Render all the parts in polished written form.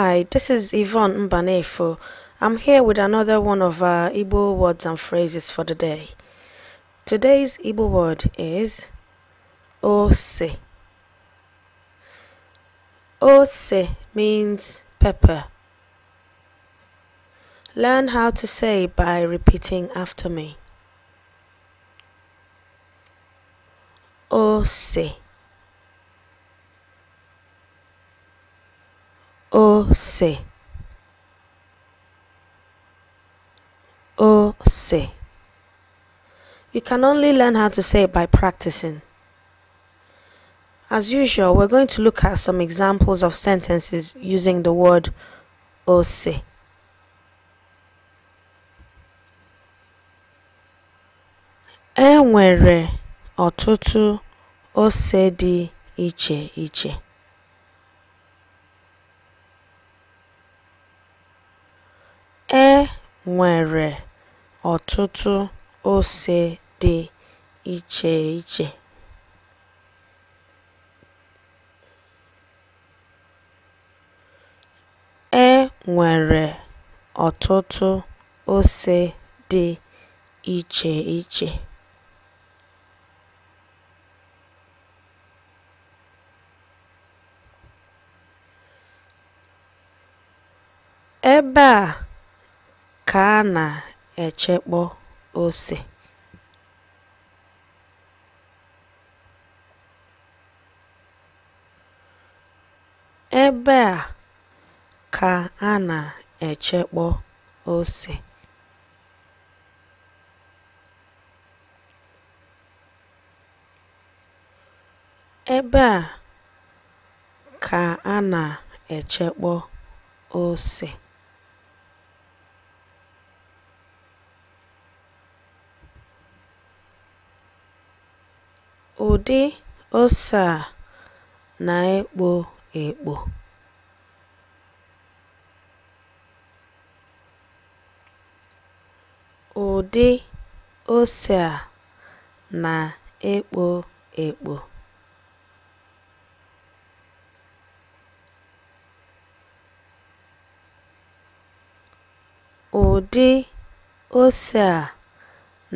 Hi, this is Yvonne Mbanefo. I'm here with another one of our Igbo words and phrases for the day. Today's Igbo word is ose. Ose means pepper. Learn how to say by repeating after me. Ose. Ose. Ose. You can only learn how to say it by practicing. As usual, we're going to look at some examples of sentences using the word ose. Enwere ọtụtụ ose dị iche iche. Enwere ọtụtụ ose dị iche iche. Enwere ọtụtụ ose dị iche iche. Ebe a ka a na-echekpọ ose. Ebe a ka a na-echekpọ ose. Ebe a ka a na-echekpọ ose. Ụdị ose a na-ekpo ekpo. Ụdị ose a na-ekpo ekpo. Ụdị ose a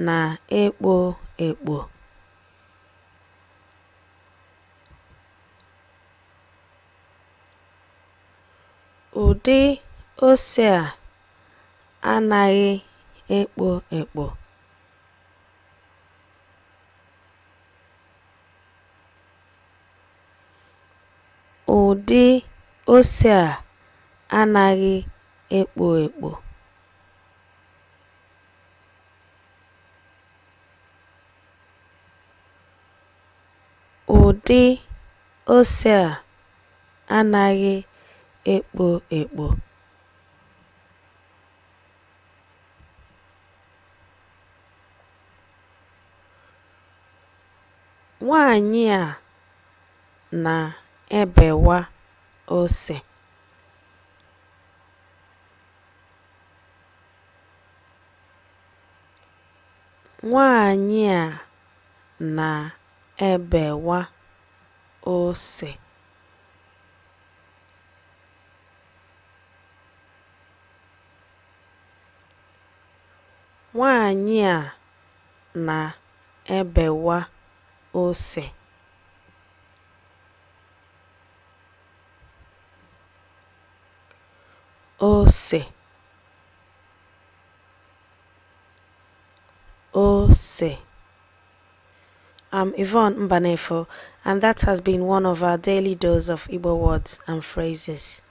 na-ekpo ekpo. Ụdị ose a anaghị ekpo ekpo. Ụdị ose a anaghị ekpo ekpo. Ụdị ose a anaghị ekpo ekpo. Nwanyị a na-ebewa ose. Nwanyị a na-ebewa ose. Nwanyị a na-ebewa ose. Ose. Ose. I'm Yvonne Mbanefo, and that has been one of our daily dose of Igbo words and phrases.